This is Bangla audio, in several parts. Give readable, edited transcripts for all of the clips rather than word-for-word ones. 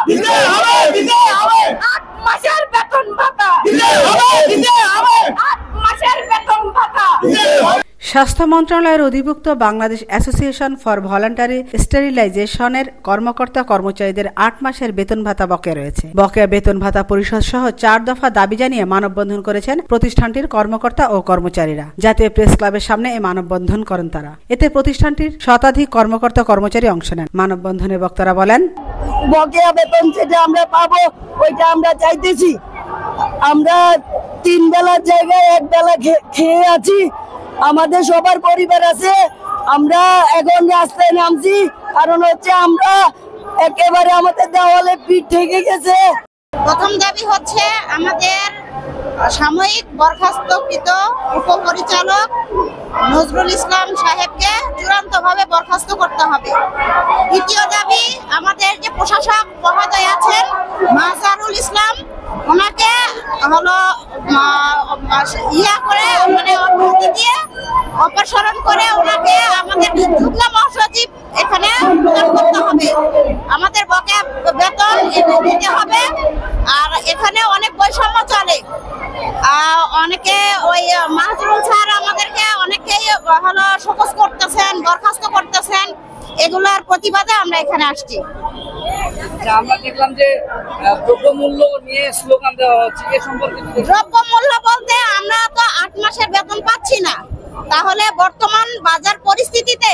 দিতে হবে, দিতে হবে। 8 মাসের বেতন ভাতা দিতে হবে, দিতে হবে। 8 মাসের বেতন ভাতা। স্বাস্থ্য মন্ত্রণালয়ের অধিভুক্ত বাংলাদেশ অ্যাসোসিয়েশন ফর ভলান্টারি স্টেরিলাইজেশনের কর্মকর্তা কর্মচারীদের 8 মাসের বেতন ভাতা বকেয়া রয়েছে। বকেয়া বেতন ভাতা পরিশোধ সহ 4 দফা দাবি জানিয়ে মানববন্ধন করেছেন প্রতিষ্ঠানটির কর্মকর্তা ও কর্মচারীরা। জাতীয় প্রেস ক্লাবের সামনে এই মানববন্ধন করেন তারা। এতে প্রতিষ্ঠানটির শতাধিক কর্মকর্তা কর্মচারী অংশ নেন। মানববন্ধনে বক্তারা বলেন, বকেয়া বেতন যেটা আমরা পাবো ওইটা আমরা চাইতেছি। আমরা 3 বেলার জায়গায় 1 বেলা খেয়ে আছি। আমাদের সবার পরিবার আছে। আমরা এখন রাস্তায় নামছি, কারণ হচ্ছে আমরা একেবারে আমাদের দেওয়ালে পিঠ থেকে গেছে। প্রথম দাবি হচ্ছে আমাদের সাময়িক বরখাস্তকৃত উপপরিচালক নজরুল ইসলাম সাহেবকে চূড়ান্তভাবে বরখাস্ত করতে হবে। দ্বিতীয় দাবি, আমাদের যে প্রশাসক মহোদয় আছেন মাজারুল ইসলাম, ওনাকে হলো অনুমতি দিয়ে অপসারণ করে ওনাকে আমাদের যুগ্ম মহাসচিব এখানে প্রদান করতে হবে। আমাদের বকেয়া বেতন দিতে হবে। আর এখানে অনেক বৈষম্য চলে। অনেকে ওই মাহজুরুল স্যার আমাদেরকে অনেকেই হলো শোকজ করতেছেন, বরখাস্ত করতেছেন। এগুলোর প্রতিবাদে আমরা এখানে আসছি। আমরা দেখলাম যে দ্রব্যমূল্য নিয়ে স্লোগান দেওয়া হচ্ছে, এ সম্পর্কে দ্রব্যমূল্য বলতে আমরা তো 8 মাসের বেতন পাচ্ছি না। তাহলে বর্তমান বাজার পরিস্থিতিতে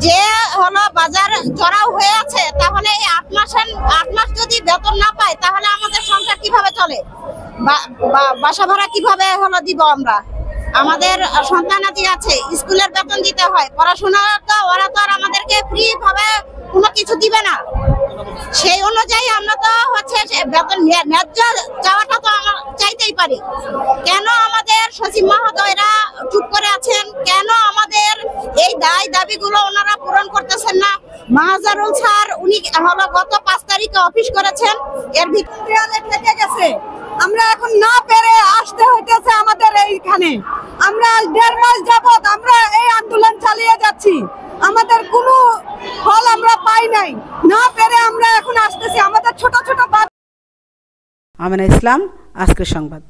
যে হলো বাজার চড়াও হয়ে আছে, তাহলে এই 8 মাস যদি বেতন না পাই তাহলে আমাদের সংসার কিভাবে চলে? বাসা ভাড়া কিভাবে হলো দিব আমরা? আমাদের সন্তানাদি আছে, স্কুলের বেতন দিতে হয়, পড়াশোনা তো ওরা তো আর আমাদেরকে ফ্রি ভাবে কোনো কিছু দিবে না। সেই অনুযায়ী আমরা তো হচ্ছে বেতন ন্যায্য চাওয়াটা তো আমরা চাইতেই পারি। কেন আমাদের সচিব মহোদয়রা চুপ করে আছেন? কেন আমাদের এই দাবিগুলো ওনারা পূরণ করতেছেন না? মাহজারুল স্যার উনি হলো গত 5 তারিখে অফিস করেছেন, এর ভিতরে থেকে গেছে। আমরা এখন না পেরে আসতে হইতেছে আমাদের এইখানে। আমরা 1.5 মাস যাবত আমরা এই আন্দোলন চালিয়ে যাচ্ছি। আমাদের কোনো ফল আমরা পাই নাই। না পেরে আমরা এখন আসতেছি। আমাদের ছোট ছোট আমিনা ইসলাম, আজকের সংবাদ।